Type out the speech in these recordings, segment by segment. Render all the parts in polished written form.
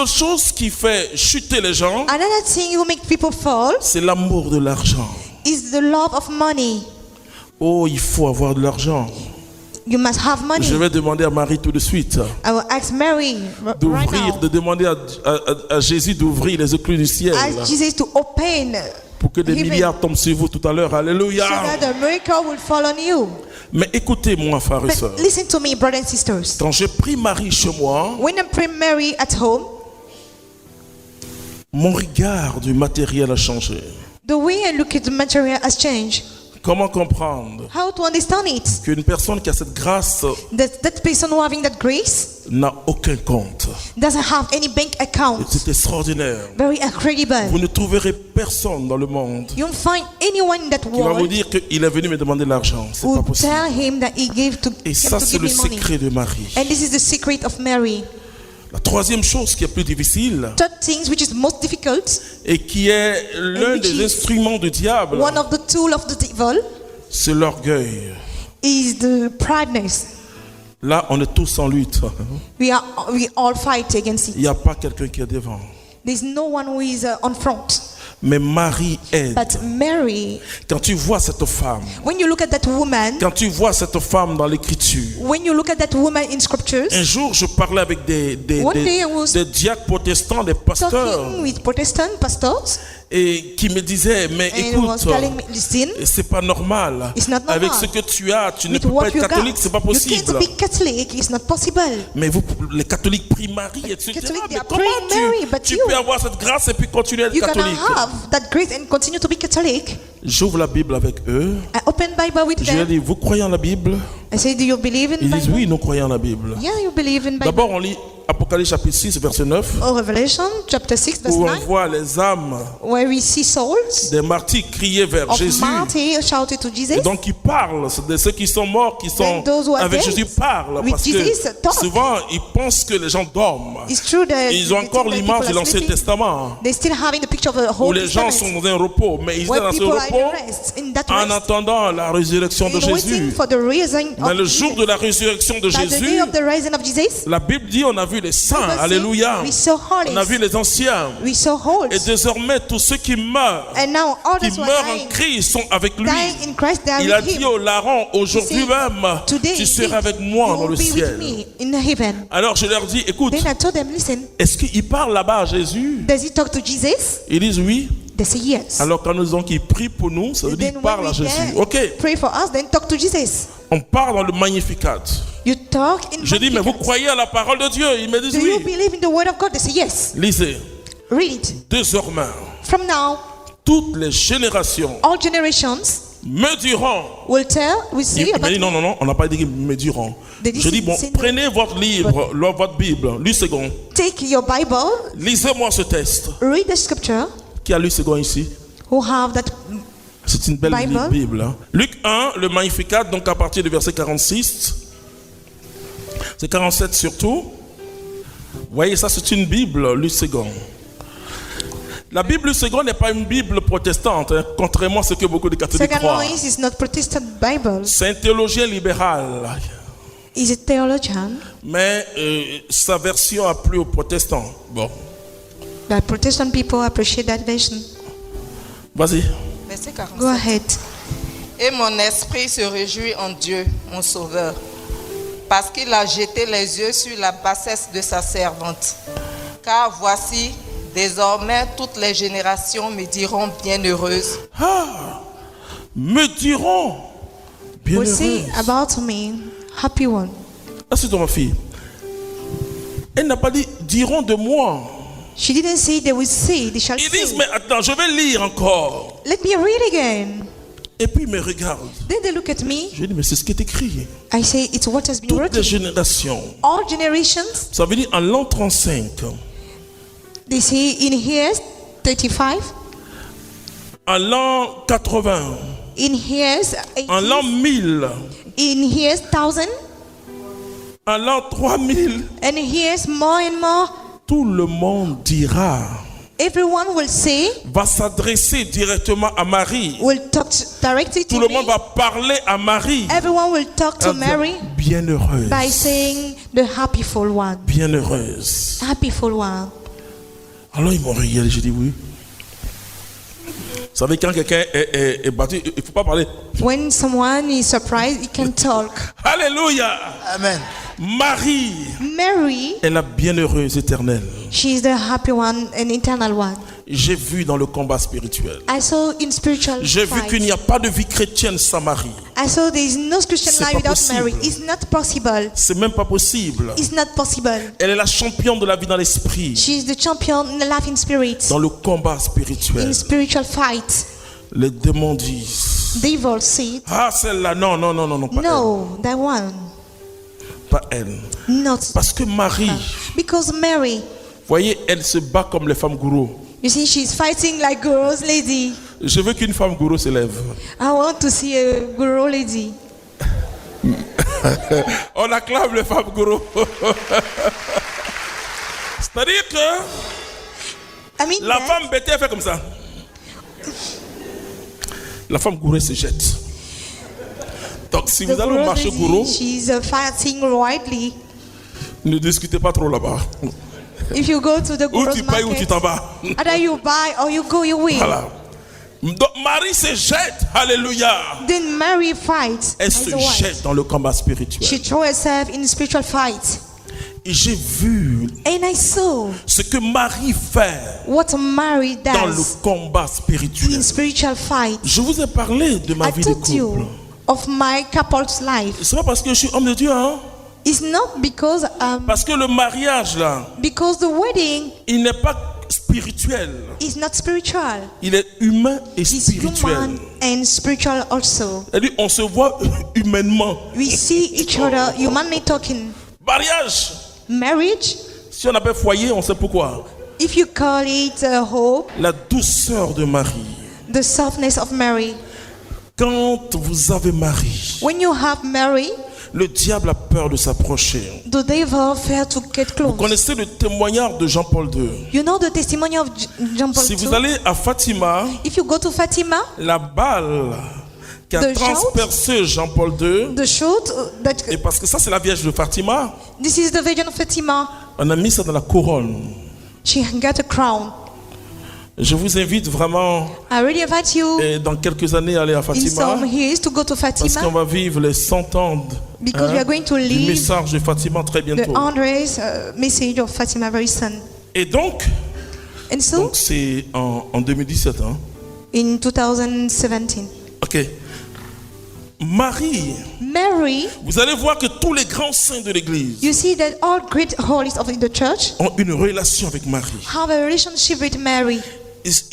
autre chose qui fait chuter les gens, Another thing who make people fall c'est l'amour de l'argent. is the love of money. Oh, il faut avoir de l'argent. You must have money. Je vais demander à Marie tout de suite I will ask Mary right d'ouvrir, now. de demander à Jésus d'ouvrir les éclus du ciel Ask Jesus to open pour que des heaven milliards tombent sur vous tout à l'heure. so Alléluia. that the miracle will fall on you. Mais écoutez-moi, frères et sœurs. But listen to me, brothers and sisters. Quand j'ai pris Marie chez moi, When I pray Mary at home, mon regard du matériel a changé. the way I look at the material has changed. Comment comprendre How to understand it? qu'une personne qui a cette grâce That person who having that grace n'a aucun compte? doesn't have any bank account. C'est extraordinaire. Very incredible. Vous ne trouverez personne dans le monde You won't find anyone in that qui va vous world dire qu'il est venu me demander de l'argent. C'est pas who possible. tell him that he gave to Et him ça, to c'est give le him money. secret de Marie. And this is the secret of Mary. La troisième chose qui est plus difficile Third things which is most difficult, et qui est l'un which des is instruments du diable, one of the tools of the devil, c'est l'orgueil. is the proudness. Là, on est tous en lutte. We all fight against Il it. n'y a pas quelqu'un qui est devant. There's no one who is on front. Mais Marie aide. But Mary, Quand tu vois cette femme, when you look at that woman, quand tu vois cette femme dans l'écriture, when you look at that woman in scriptures, un jour je parlais avec des One day I was des diacres protestants, des pasteurs, talking with Protestant pastors, et qui me disaient, mais and he was écoute, telling me, listen, c'est pas normal. It's not normal. Avec ce que tu as, tu ne with peux pas what être you catholique, got, c'est pas you possible. can't be Catholic, it's not possible. Mais vous, les catholiques prient Marie, etc. Catholic, they Mais are comment praying Mary, but tu you- peux avoir cette grâce et puis continuer à être You cannot catholique? have that grace and continue to be Catholic. J'ouvre la Bible avec eux. I open Bible with Je leur them. dis, vous croyez en la Bible? I say, do you believe in Ils disent, Bible? oui, nous croyons en la Bible. Yeah, you believe in Bible. D'abord, on lit Apocalypse chapitre 6, verset 9, Oh, Revelation chapter 6 verse où on 9, voit les âmes where we see souls des martyrs crier vers of Jésus. martyrs shouted to Jesus. Et donc, ils parlent, c'est de ceux qui sont morts, qui sont And those who are avec dead Jésus parlent. with Parce Jesus que talk. souvent, ils pensent que les gens dorment. It's true that Ils ont they encore think that l'image people de are l'Ancien sleeping. Testament, They still having the picture of the où Old les gens Testament, sont dans un repos, mais ils étaient where dans ce people are in repos rest, in that en rest, attendant la résurrection de in waiting Jésus. for the risen Mais of le jour Jesus. de la résurrection de By the day Jésus, of the rising of Jesus, la Bible dit on a vu les saints, Bible say, alléluia. we saw holy, On a vu les anciens. we saw holy, Et désormais, tous ceux qui meurent, and now all qui those who meurent are en dying, Christ sont avec lui. dying in Christ, they are Il a with dit him. au larron, aujourd'hui He said, même, Today, tu indeed, seras avec moi you dans will le be with ciel. me in heaven. Alors je leur dis, écoute, Then I told them, listen, est-ce qu'il parle là-bas à Jésus? does he talk to Jesus? Ils disent oui. They say yes. Alors quand nous disons qu'il prie pour nous, ça veut dire Then qu'il parle when à we Jésus. there, Ok, pray for us, then talk to Jesus. on parle dans le Magnificat. You talk in Je dis, mais vous Magnificat. croyez à la parole de Dieu? Ils me disent Do you oui. believe in the word of God? They say yes. Lisez, Read it. désormais, From now, toutes les générations all generations me diront. will say Il about m'a dit non, me. non, non, on n'a pas dit me diront. They didn't Je dis bon, say no. prenez votre livre, votre Bible, lu second. Take your Bible, Lisez-moi ce texte. read the scripture. Qui a lu second ici? Who have that C'est une belle Bible. Bible. Hein. Luc 1, le Magnificat, donc à partir du verset 46. C'est 47 surtout. Vous voyez, ça c'est une Bible, Luc second. La Bible second n'est pas une Bible protestante, hein, contrairement à ce que beaucoup de catholiques second croient. noise is not Protestant Bible. C'est un théologien libéral. Is a theologian. Mais sa version a plu aux protestants. Bon, The Protestant people appreciate that version. vas-y. Verset 47. Go ahead. Et mon esprit se réjouit en Dieu, mon Sauveur, parce qu'il a jeté les yeux sur la bassesse de sa servante. Car voici, désormais, toutes les générations me diront bienheureuse. Ah, me diront. Will say Bienheureuse. about me, happy one. Assieds-toi, ma fille. Elle n'a pas dit diront de moi. She didn't say they will say, they shall Ils disent, say. mais attends, je vais lire encore. Let me read again. Et puis ils me regardent. Then they look at me. Je dis, mais c'est ce qui est écrit. I say, it's what has been Toutes les written. générations. All generations, Ça veut dire en l'an 35, they say in here 35, en l'an 80, in here en l'an 80, 1000, in here 1000, en l'an 3000, and here's more and more. tout le monde dira, Everyone will say, va s'adresser directement à Marie. will talk directly Tout to le me. monde va parler à Marie. Everyone will talk to Elle va dire, Mary bienheureuse. by saying the happy full one. Bienheureuse. Happy full one. Alors ils m'ont regardé, j'ai dit oui. Vous savez, quand quelqu'un est battu, il ne faut pas parler. When someone is surprised, he can talk. Alléluia. Amen. Marie Mary, est la bienheureuse éternelle. she is the happy one and eternal one. J'ai vu dans le combat spirituel. I saw in spiritual J'ai vu qu'il fight. n'y a pas de vie chrétienne sans Marie. I saw there is no Christian C'est life pas without possible. Mary. It's not possible. C'est même pas possible. It's not possible. Elle est la championne de la vie dans l'esprit, She is the champion in the life in spirit. dans le combat spirituel. In spiritual fight. Les démons disent, Devil said, ah celle-là, non, pas no, that one, elle. Pas elle. not. Parce que Marie, Because Mary, voyez, elle se bat comme les femmes gourous. you see, she's fighting like girls lady. Je veux qu'une femme gourou s'élève. I want to see a girl lady. On acclame les femmes gourous. C'est-à-dire que I mean, la that femme bêtée, elle fait comme ça. La femme gourou se jette. Donc si the vous allez au girl marché lady, gourou, she's fighting widely. ne discutez pas trop là-bas. If you go to the Ou girls tu payes ou tu t'en market, vas. either you buy or you go, you win. Voilà. Donc Marie se jette. Alléluia. Then Mary fights Elle as se a wife. jette dans le combat spirituel. She throws herself in spiritual fight. Et j'ai vu And I saw ce que Marie fait what Mary dans le does combat spirituel. in spiritual fight. Je vous ai parlé de ma I vie de told you couple. of my couple's life. C'est pas parce que je suis homme de Dieu, hein. It's not because Parce que le mariage, là, the wedding il n'est pas spirituel. is not spiritual. Il est humain et It's spirituel. human and spiritual also. C'est-à-dire, on se voit humainement. We see each other humanly talking. Mariage, Marriage, si on appelle foyer, on sait pourquoi. if you call it hope, La douceur de Marie. the softness of Mary. Quand vous avez Marie, When you have Mary, le diable a peur de s'approcher. the devil fear to get Vous close. connaissez le témoignage de Jean-Paul II. You know the testimony of John Paul Si vous II? allez à Fatima, If you go to Fatima, la balle qui a The transpercé Jean-Paul II, the shoot that et parce que ça c'est la Vierge de Fatima, this is the Virgin of Fatima. on a mis ça dans la couronne. She got a crown. Je vous invite vraiment, I really invite you dans quelques années, à aller à in Fatima, some years to go to parce qu'on Fatima va vivre les 100 ans because we are going to du live message de Fatima très the bientôt. 100th message of Fatima very soon. Et donc And so c'est en 2017. Hein? in 2017, Ok. Marie, Mary, vous allez voir que tous les grands saints de l'Église you see that all great holies of the church ont une relation avec Marie. have a relationship with Mary.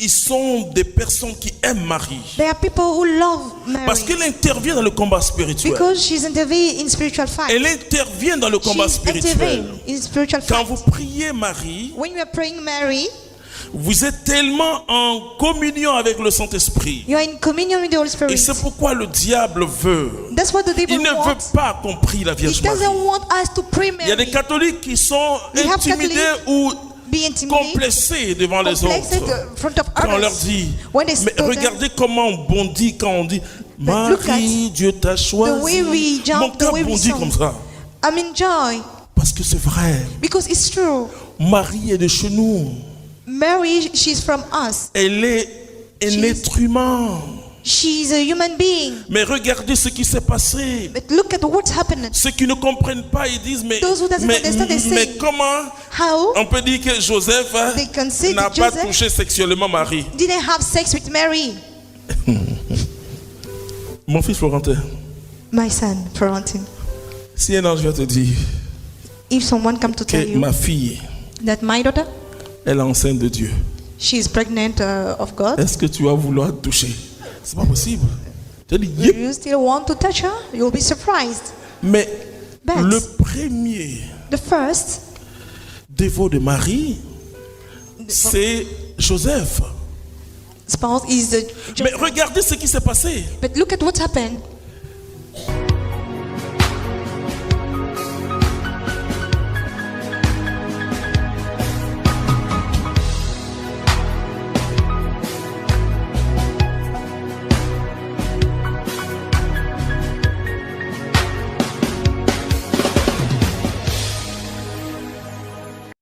Ils sont des personnes qui aiment Marie. There are people who love Parce Mary qu'elle intervient dans le combat spirituel. because she's intervened in spiritual fight. Elle intervient dans le combat She's spirituel. intervened in spiritual Quand fight. vous priez Marie, When you are praying Mary, vous êtes tellement en communion avec le Saint-Esprit. you are in communion with the Holy Et Spirit. c'est pourquoi le diable veut. That's what the devil Il ne veut wants. pas qu'on prie la He Vierge Marie. doesn't want us to pray Il y a des Mary. catholiques qui sont We have intimidés Catholics ou Be intimidated, complexés devant les complexed autres. in front of Quand on leur others. dit, When they mais stood there, regardez comment on bondit quand on dit But look Marie, Dieu t'a choisi. the way we jump, Mon the cœur way we bondit song. comme ça. I'm in joy Parce que c'est vrai. because it's true. Marie est de chez nous. Mary, she's from us. Elle est un She's- être humain. She's a human being. Mais regardez ce qui s'est passé. But look at what's happening. Ceux qui ne comprennent pas, ils disent Those who doesn't understand, they say, mais comment How on peut dire que Joseph They can say n'a that pas Joseph touché sexuellement Marie? didn't have sex with Mary? Mon fils Florentin, My son, Florentine. si un ange vient te dire If someone come to tell que you ma fille, that my daughter, elle est enceinte de Dieu, she is pregnant of God, est-ce que tu vas vouloir toucher? C'est pas possible. Tu dis, do yep. you still want to touch her? You'll be surprised. Mais But- le premier The first dévot de Marie, c'est Joseph. spouse is the Mais regardez ce qui s'est passé. But look at what happened.